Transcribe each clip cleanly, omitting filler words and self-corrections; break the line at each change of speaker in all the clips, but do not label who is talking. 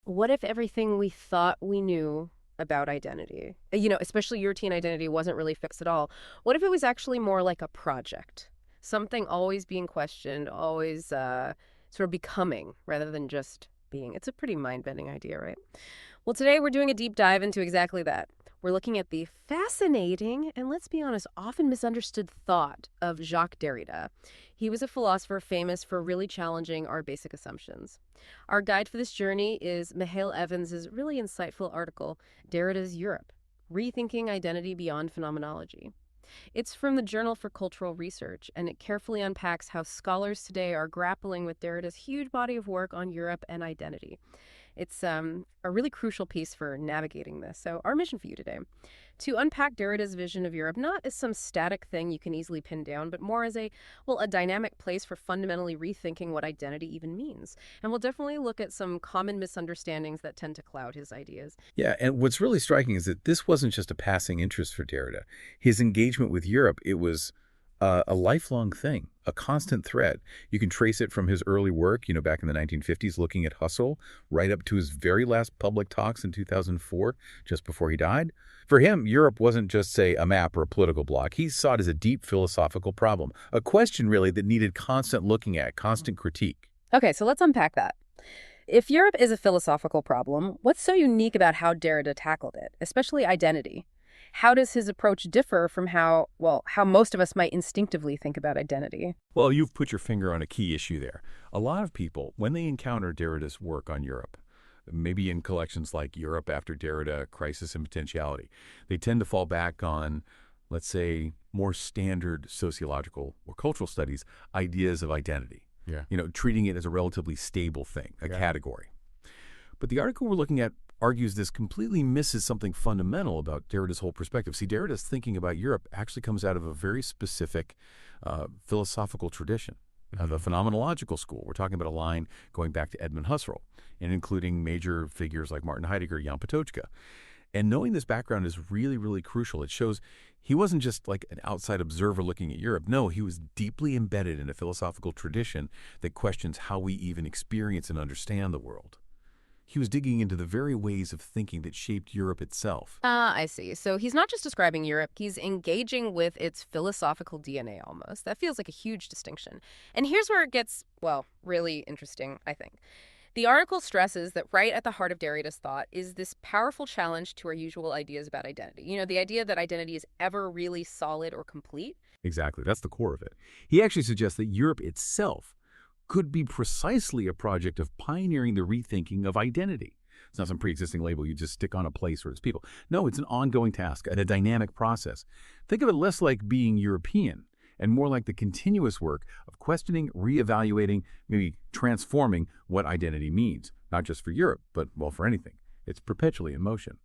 What if everything we thought we knew about identity, especially European identity, wasn't really fixed at all? What if it was actually more like a project? Something always being questioned, always sort of becoming rather than just being. It's a pretty mind-bending idea, right? Well, today we're doing a deep dive into exactly that. We're looking at the fascinating and, let's be honest, often misunderstood thought of Jacques Derrida. He was a philosopher famous for really challenging our basic assumptions. Our guide for this journey is Mihail Evans' really insightful article, Derrida's Europe, Rethinking Identity Beyond Phenomenology. It's from the Journal for Cultural Research, and it carefully unpacks how scholars today are grappling with Derrida's huge body of work on Europe and identity. It's a really crucial piece for navigating this. So our mission for you today, to unpack Derrida's vision of Europe, not as some static thing you can easily pin down, but more as a dynamic place for fundamentally rethinking what identity even means. And we'll definitely look at some common misunderstandings that tend to cloud his ideas.
Yeah, and what's really striking is that this wasn't just a passing interest for Derrida. His engagement with Europe, it was a lifelong thing, a constant thread. You can trace it from his early work, back in the 1950s, looking at Husserl, right up to his very last public talks in 2004, just before he died. For him, Europe wasn't just, say, a map or a political bloc. He saw it as a deep philosophical problem, a question, really, that needed constant looking at, constant critique.
Okay, so let's unpack that. If Europe is a philosophical problem, what's so unique about how Derrida tackled it, especially identity? How does his approach differ from how most of us might instinctively think about identity?
Well, you've put your finger on a key issue there. A lot of people, when they encounter Derrida's work on Europe, maybe in collections like Europe After Derrida, Crisis and Potentiality, they tend to fall back on, let's say, more standard sociological or cultural studies ideas of identity.
Yeah.
Treating it as a relatively stable thing, a category. But the article we're looking at argues this completely misses something fundamental about Derrida's whole perspective. See, Derrida's thinking about Europe actually comes out of a very specific philosophical tradition, the phenomenological school. We're talking about a line going back to Edmund Husserl and including major figures like Martin Heidegger, Jan Patočka. And knowing this background is really, really crucial. It shows he wasn't just like an outside observer looking at Europe. No, he was deeply embedded in a philosophical tradition that questions how we even experience and understand the world. He was digging into the very ways of thinking that shaped Europe itself.
I see. So he's not just describing Europe, he's engaging with its philosophical DNA almost. That feels like a huge distinction. And here's where it gets, really interesting, I think. The article stresses that right at the heart of Derrida's thought is this powerful challenge to our usual ideas about identity. The idea that identity is ever really solid or complete.
Exactly. That's the core of it. He actually suggests that Europe itself could be precisely a project of pioneering the rethinking of identity. It's not some pre-existing label you just stick on a place or its people. No, it's an ongoing task and a dynamic process. Think of it less like being European and more like the continuous work of questioning, reevaluating, maybe transforming what identity means, not just for Europe, but, for anything. It's perpetually in motion.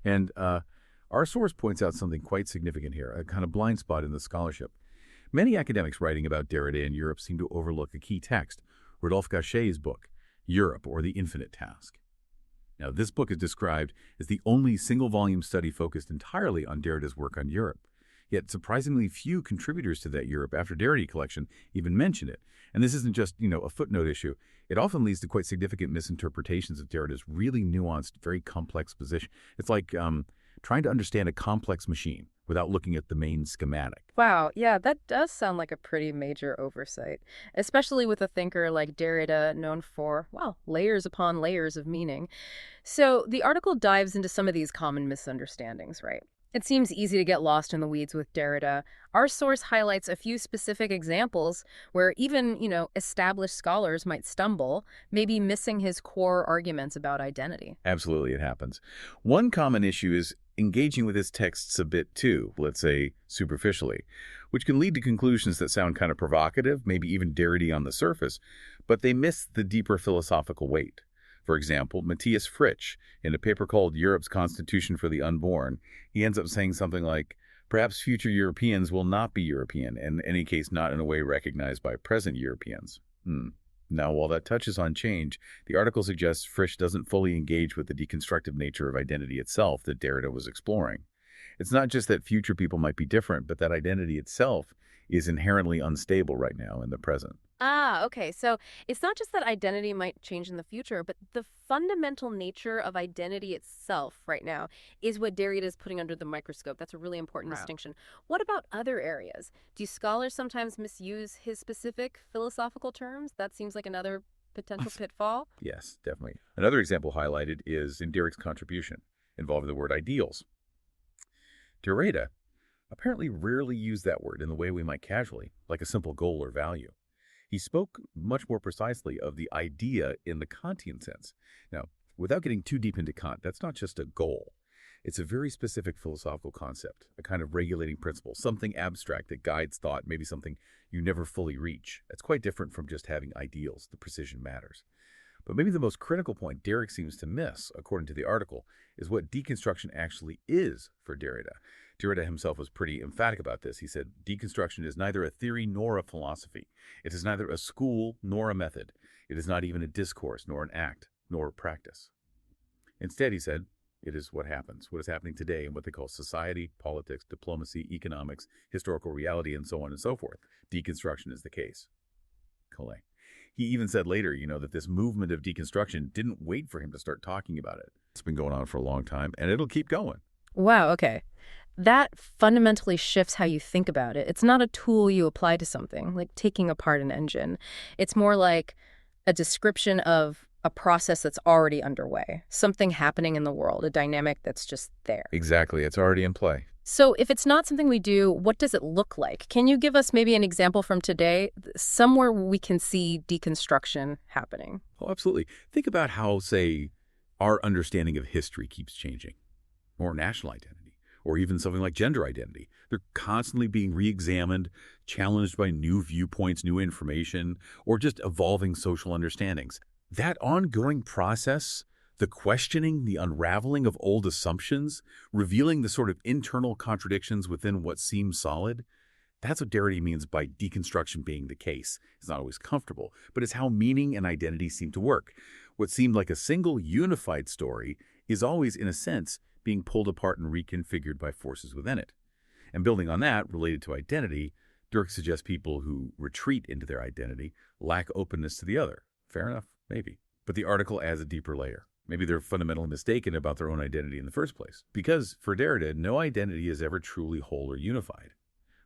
And our source points out something quite significant here, a kind of blind spot in the scholarship. Many academics writing about Derrida and Europe seem to overlook a key text, Rodolphe Gasché's book, Europe, or the Infinite Task. Now, this book is described as the only single-volume study focused entirely on Derrida's work on Europe. Yet surprisingly few contributors to that Europe After Derrida collection even mention it. And this isn't just, a footnote issue. It often leads to quite significant misinterpretations of Derrida's really nuanced, very complex position. It's like trying to understand a complex machine without looking at the main schematic.
Wow, yeah, that does sound like a pretty major oversight, especially with a thinker like Derrida, known for, layers upon layers of meaning. So the article dives into some of these common misunderstandings, right? It seems easy to get lost in the weeds with Derrida. Our source highlights a few specific examples where even, established scholars might stumble, maybe missing his core arguments about identity.
Absolutely, it happens. One common issue is engaging with his texts a bit too, let's say superficially, which can lead to conclusions that sound kind of provocative, maybe even Derrida on the surface, but they miss the deeper philosophical weight. For example, Matthias Fritsch, in a paper called Europe's Constitution for the Unborn, he ends up saying something like, perhaps future Europeans will not be European, and in any case not in a way recognized by present Europeans. Now, while that touches on change, the article suggests Frisch doesn't fully engage with the deconstructive nature of identity itself that Derrida was exploring. It's not just that future people might be different, but that identity itself is inherently unstable right now in the present.
Ah, okay. So it's not just that identity might change in the future, but the fundamental nature of identity itself right now is what Derrida is putting under the microscope. That's a really important
Right.
distinction. What about other areas? Do scholars sometimes misuse his specific philosophical terms? That seems like another potential pitfall.
Yes, definitely. Another example highlighted is in Derrick's contribution involving the word ideals. Derrida apparently rarely used that word in the way we might casually, like a simple goal or value. He spoke much more precisely of the idea in the Kantian sense. Now, without getting too deep into Kant, that's not just a goal. It's a very specific philosophical concept, a kind of regulating principle, something abstract that guides thought, maybe something you never fully reach. It's quite different from just having ideals. The precision matters. But maybe the most critical point Derrick seems to miss, according to the article, is what deconstruction actually is for Derrida. Derrida himself was pretty emphatic about this. He said, deconstruction is neither a theory nor a philosophy. It is neither a school nor a method. It is not even a discourse, nor an act, nor a practice. Instead, he said, it is what happens, what is happening today in what they call society, politics, diplomacy, economics, historical reality, and so on and so forth. Deconstruction is the case. Collet. He even said later, that this movement of deconstruction didn't wait for him to start talking about it. It's been going on for a long time, and it'll keep going.
Wow, okay. That fundamentally shifts how you think about it. It's not a tool you apply to something, like taking apart an engine. It's more like a description of a process that's already underway, something happening in the world, a dynamic that's just there.
Exactly. It's already in play.
So if it's not something we do, what does it look like? Can you give us maybe an example from today, somewhere we can see deconstruction happening?
Oh, absolutely. Think about how, say, our understanding of history keeps changing, or national identity, or even something like gender identity. They're constantly being re-examined, challenged by new viewpoints, new information, or just evolving social understandings. That ongoing process, the questioning, the unraveling of old assumptions, revealing the sort of internal contradictions within what seems solid, that's what Derrida means by deconstruction being the case. It's not always comfortable, but it's how meaning and identity seem to work. What seemed like a single unified story is always, in a sense, being pulled apart and reconfigured by forces within it. And building on that, related to identity, Dirk suggests people who retreat into their identity lack openness to the other. Fair enough, maybe. But the article adds a deeper layer. Maybe they're fundamentally mistaken about their own identity in the first place. Because, for Derrida, no identity is ever truly whole or unified.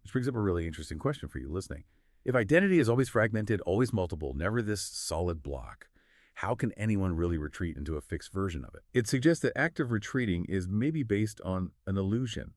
Which brings up a really interesting question for you listening. If identity is always fragmented, always multiple, never this solid block, how can anyone really retreat into a fixed version of it? It suggests that active retreating is maybe based on an illusion,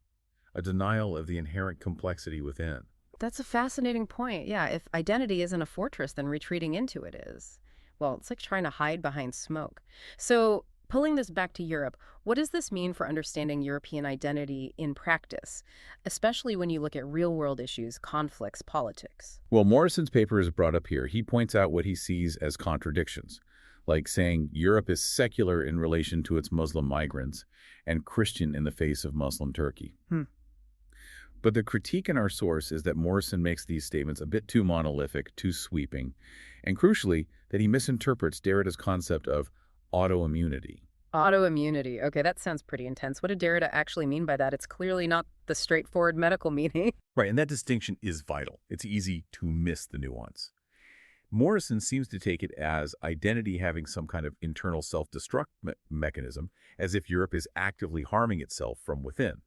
a denial of the inherent complexity within.
That's a fascinating point. Yeah, if identity isn't a fortress, then retreating into it is. Well, it's like trying to hide behind smoke. So, pulling this back to Europe, what does this mean for understanding European identity in practice, especially when you look at real-world issues, conflicts, politics?
Well, Morrison's paper is brought up here. He points out what he sees as contradictions, like saying Europe is secular in relation to its Muslim migrants and Christian in the face of Muslim Turkey. But the critique in our source is that Morrison makes these statements a bit too monolithic, too sweeping, and crucially, that he misinterprets Derrida's concept of autoimmunity.
Autoimmunity. Okay, that sounds pretty intense. What did Derrida actually mean by that? It's clearly not the straightforward medical meaning.
Right, and that distinction is vital. It's easy to miss the nuance. Morrison seems to take it as identity having some kind of internal self-destruct mechanism, as if Europe is actively harming itself from within.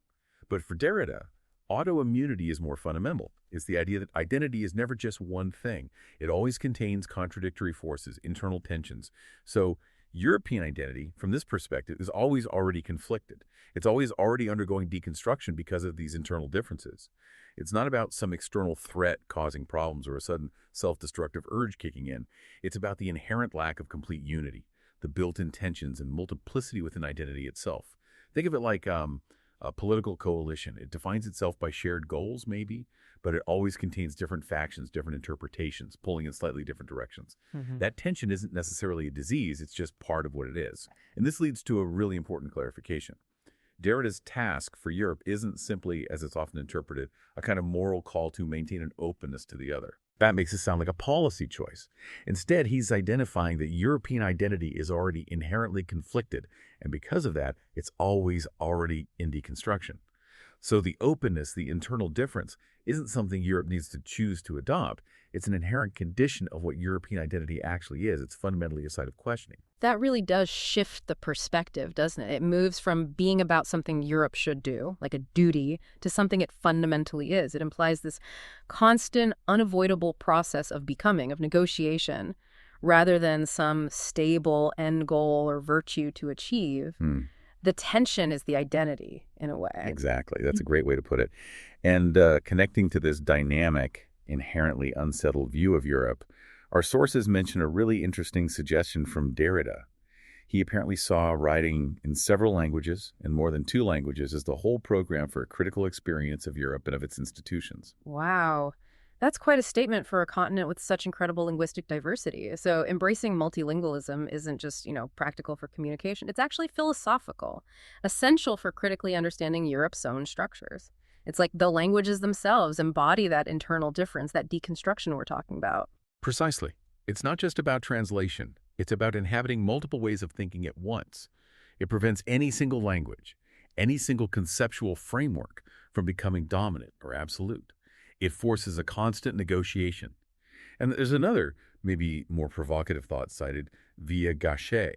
But for Derrida, autoimmunity is more fundamental. It's the idea that identity is never just one thing. It always contains contradictory forces, internal tensions. So European identity, from this perspective, is always already conflicted. It's always already undergoing deconstruction because of these internal differences. It's not about some external threat causing problems or a sudden self-destructive urge kicking in. It's about the inherent lack of complete unity, the built-in tensions and multiplicity within identity itself. Think of it like a political coalition. It defines itself by shared goals, maybe, but it always contains different factions, different interpretations, pulling in slightly different directions. That tension isn't necessarily a disease, it's just part of what it is. And this leads to a really important clarification. Derrida's task for Europe isn't simply, as it's often interpreted, a kind of moral call to maintain an openness to the other. That makes it sound like a policy choice. Instead, he's identifying that European identity is already inherently conflicted, and because of that, it's always already in deconstruction. So the openness, the internal difference, isn't something Europe needs to choose to adopt.
It's an inherent condition of what European identity actually is. It's fundamentally a site of questioning.
That really does shift the perspective, doesn't it? It moves from being about something Europe should do, like a duty, to something it fundamentally is. It implies this constant, unavoidable process of becoming, of negotiation, rather than some stable end goal or virtue to achieve. The tension is the identity, in a way.
Exactly. That's a great way to put it. And connecting to this dynamic, inherently unsettled view of Europe, our sources mention a really interesting suggestion from Derrida. He apparently saw writing in several languages, and more than 2 languages, as the whole program for a critical experience of Europe and of its institutions.
Wow. That's quite a statement for a continent with such incredible linguistic diversity. So embracing multilingualism isn't just, practical for communication. It's actually philosophical, essential for critically understanding Europe's own structures. It's like the languages themselves embody that internal difference, that deconstruction we're talking about.
Precisely. It's not just about translation. It's about inhabiting multiple ways of thinking at once. It prevents any single language, any single conceptual framework from becoming dominant or absolute. It forces a constant negotiation. And there's another, maybe more provocative thought cited via Gasché.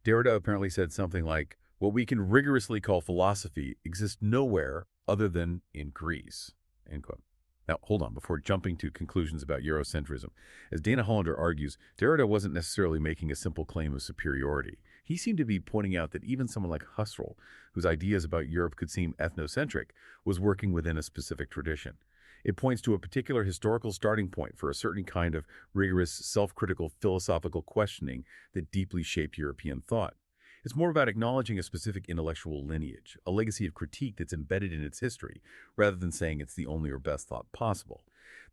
Derrida apparently said something like, what we can rigorously call philosophy exists nowhere other than in Greece, end quote. Now, hold on, before jumping to conclusions about Eurocentrism. As Dana Hollander argues, Derrida wasn't necessarily making a simple claim of superiority. He seemed to be pointing out that even someone like Husserl, whose ideas about Europe could seem ethnocentric, was working within a specific tradition. It points to a particular historical starting point for a certain kind of rigorous, self-critical philosophical questioning that deeply shaped European thought. It's more about acknowledging a specific intellectual lineage, a legacy of critique that's embedded in its history, rather than saying it's the only or best thought possible.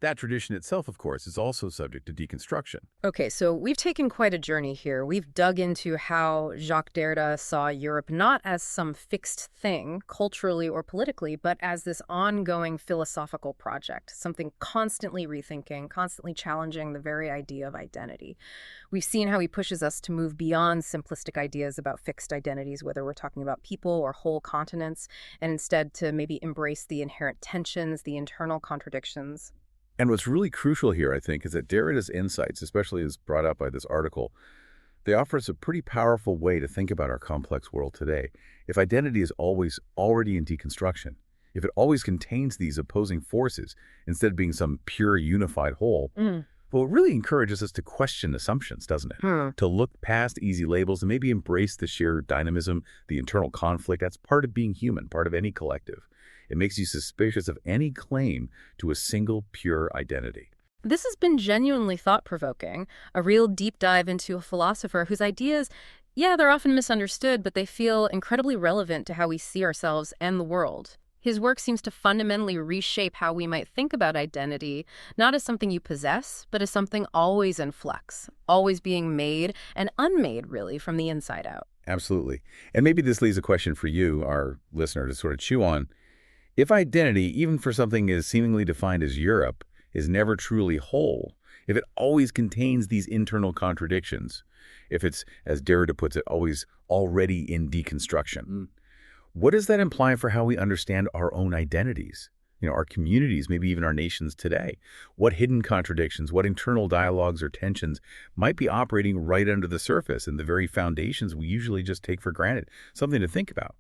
That tradition itself, of course, is also subject to deconstruction.
Okay, so we've taken quite a journey here. We've dug into how Jacques Derrida saw Europe not as some fixed thing, culturally or politically, but as this ongoing philosophical project, something constantly rethinking, constantly challenging the very idea of identity. We've seen how he pushes us to move beyond simplistic ideas about fixed identities, whether we're talking about people or whole continents, and instead to maybe embrace the inherent tensions, the internal contradictions.
And what's really crucial here, I think, is that Derrida's insights, especially as brought up by this article, they offer us a pretty powerful way to think about our complex world today. If identity is always already in deconstruction, if it always contains these opposing forces instead of being some pure unified whole, well, it really encourages us to question assumptions, doesn't it? To look past easy labels and maybe embrace the sheer dynamism, the internal conflict. That's part of being human, part of any collective. It makes you suspicious of any claim to a single pure identity.
This has been genuinely thought-provoking, a real deep dive into a philosopher whose ideas, they're often misunderstood, but they feel incredibly relevant to how we see ourselves and the world. His work seems to fundamentally reshape how we might think about identity, not as something you possess, but as something always in flux, always being made and unmade, really, from the inside out.
Absolutely. And maybe this leaves a question for you, our listener, to sort of chew on. If identity, even for something as seemingly defined as Europe, is never truly whole, if it always contains these internal contradictions, if it's, as Derrida puts it, always already in deconstruction, what does that imply for how we understand our own identities? Our communities, maybe even our nations today? What hidden contradictions, what internal dialogues or tensions might be operating right under the surface and the very foundations we usually just take for granted? Something to think about.